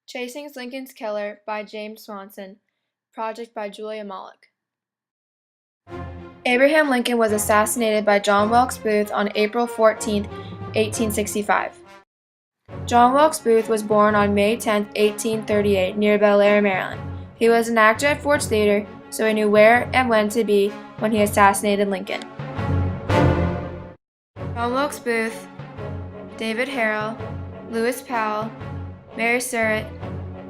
Chasing Lincoln's Killer by James Swanson. Project by Julia Moloch. Abraham Lincoln was assassinated by John Wilkes Booth on April 14, 1865. John Wilkes Booth was born on May 10, 1838, near Bel Air, Maryland. He was an actor at Ford's Theater, so he knew where and when to be when he assassinated Lincoln. John Wilkes Booth, David Harrell, Lewis Powell, Mary Surratt,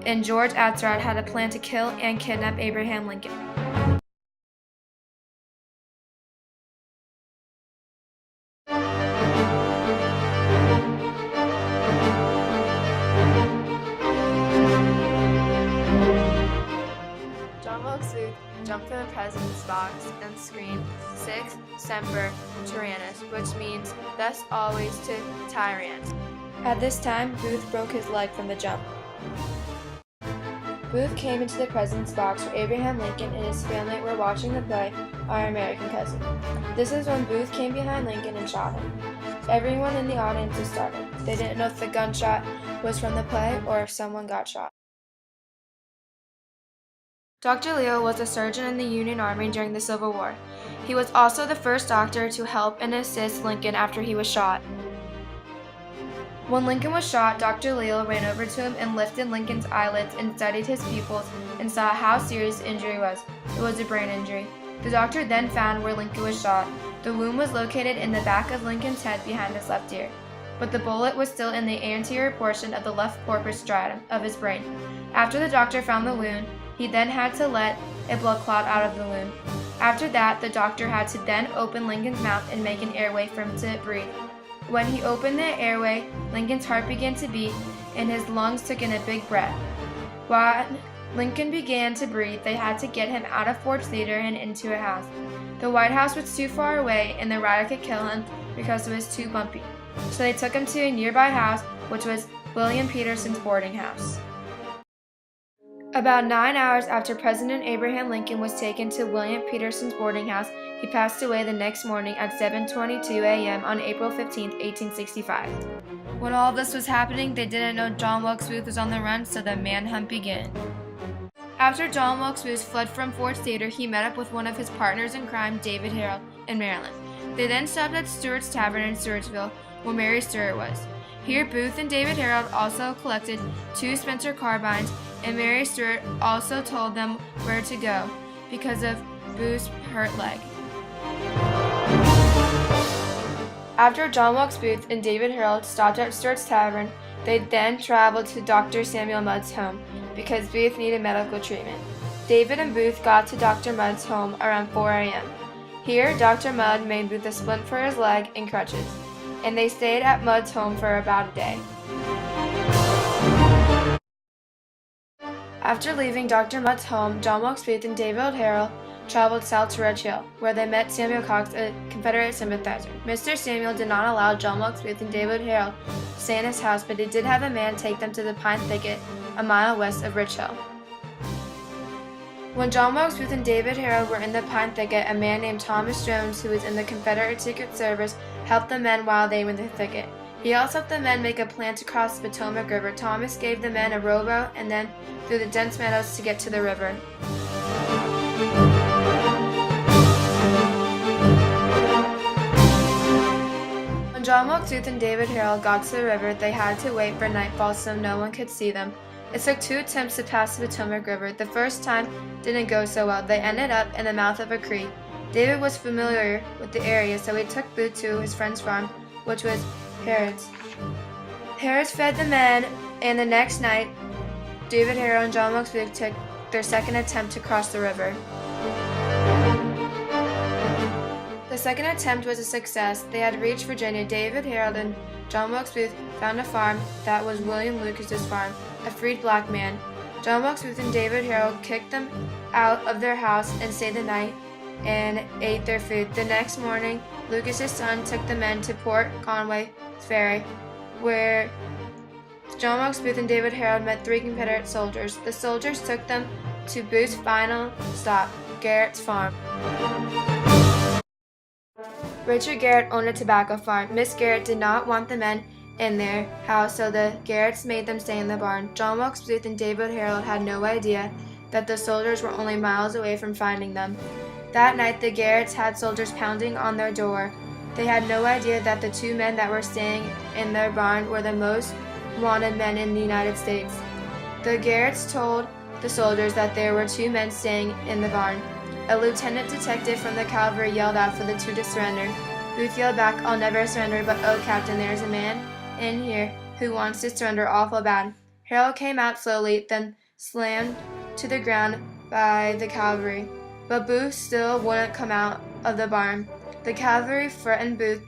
and George Atzerodt had a plan to kill and kidnap Abraham Lincoln. John Wilkes Booth jumped from the president's box and screamed, "Sic semper tyrannis," which means, "Thus always to tyrants." At this time, Booth broke his leg from the jump. Booth came into the president's box where Abraham Lincoln and his family were watching the play Our American Cousin. This is when Booth came behind Lincoln and shot him. Everyone in the audience was startled. They didn't know if the gunshot was from the play or if someone got shot. Dr. Leale was a surgeon in the Union Army during the Civil War. He was also the first doctor to help and assist Lincoln after he was shot. When Lincoln was shot, Dr. Leale ran over to him and lifted Lincoln's eyelids and studied his pupils and saw how serious the injury was. It was a brain injury. The doctor then found where Lincoln was shot. The wound was located in the back of Lincoln's head behind his left ear, but the bullet was still in the anterior portion of the left corpus stratum of his brain. After the doctor found the wound, he then had to let a blood clot out of the wound. After that, the doctor had to then open Lincoln's mouth and make an airway for him to breathe. When he opened the airway, Lincoln's heart began to beat and his lungs took in a big breath. When Lincoln began to breathe, they had to get him out of Ford's Theater and into a house. The White House was too far away and the rider could kill him because it was too bumpy. So they took him to a nearby house, which was William Peterson's boarding house. About 9 hours after President Abraham Lincoln was taken to William Peterson's boarding house, he passed away the next morning at 7:22 a.m. on April 15, 1865. When all of this was happening, they didn't know John Wilkes Booth was on the run, so the manhunt began. After John Wilkes Booth fled from Ford's Theater, he met up with one of his partners in crime, David Harrell, in Maryland. They then stopped at Stewart's Tavern in Stewartsville, where Mary Surratt was. Here, Booth and David Harrell also collected 2 Spencer carbines, and Mary Surratt also told them where to go because of Booth's hurt leg. After John Wilkes Booth and David Harrell stopped at Stewart's Tavern, they then traveled to Dr. Samuel Mudd's home because Booth needed medical treatment. David and Booth got to Dr. Mudd's home around 4 a.m. Here, Dr. Mudd made Booth a splint for his leg and crutches, and they stayed at Mudd's home for about a day. After leaving Dr. Mudd's home, John Wilkes Booth and David Harrell traveled south to Ridge Hill, where they met Samuel Cox, a Confederate sympathizer. Mr. Samuel did not allow John Wilkes Booth and David Harrell to stay in his house, but he did have a man take them to the Pine Thicket, a mile west of Ridge Hill. When John Wilkes Booth and David Harrell were in the Pine Thicket, a man named Thomas Jones, who was in the Confederate Secret Service, helped the men while they were in the thicket. He also helped the men make a plan to cross the Potomac River. Thomas gave the men a rowboat and then through the dense meadows to get to the river. When John Wilkes Booth and David Harrell got to the river, they had to wait for nightfall so no one could see them. It took 2 attempts to pass the Potomac River. The first time didn't go so well. They ended up in the mouth of a creek. David was familiar with the area, so he took Booth to his friend's farm, which was Harrod's. Harrod's fed the men, and the next night, David Harrell and John Wilkes Booth took their second attempt to cross the river. The second attempt was a success. They had reached Virginia. David Harrell and John Wilkes Booth found a farm that was William Lucas's farm, a freed black man. John Wilkes Booth and David Harrell kicked them out of their house and stayed the night and ate their food. The next morning, Lucas's son took the men to Port Conway Ferry, where John Wilkes Booth and David Harrell met 3 Confederate soldiers. The soldiers took them to Booth's final stop, Garrett's farm. Richard Garrett owned a tobacco farm. Miss Garrett did not want the men in their house, so the Garretts made them stay in the barn. John Wilkes Booth and David Harold had no idea that the soldiers were only miles away from finding them. That night, the Garretts had soldiers pounding on their door. They had no idea that the 2 men that were staying in their barn were the most wanted men in the United States. The Garretts told the soldiers that there were 2 men staying in the barn. A lieutenant detective from the cavalry yelled out for the 2 to surrender. Booth yelled back, "I'll never surrender, but oh, Captain, there's a man in here who wants to surrender awful bad." Harold came out slowly, then slammed to the ground by the cavalry. But Booth still wouldn't come out of the barn. The cavalry threatened Booth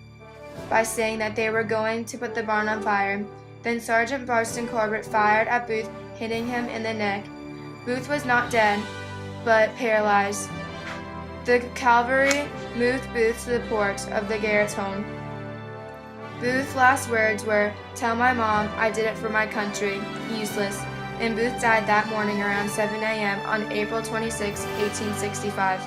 by saying that they were going to put the barn on fire. Then Sergeant Barston Corbett fired at Booth, hitting him in the neck. Booth was not dead, but paralyzed. The cavalry moved Booth to the porch of the Garrett's home. Booth's last words were, "Tell my mom I did it for my country." Useless. And Booth died that morning around 7 a.m. on April 26, 1865.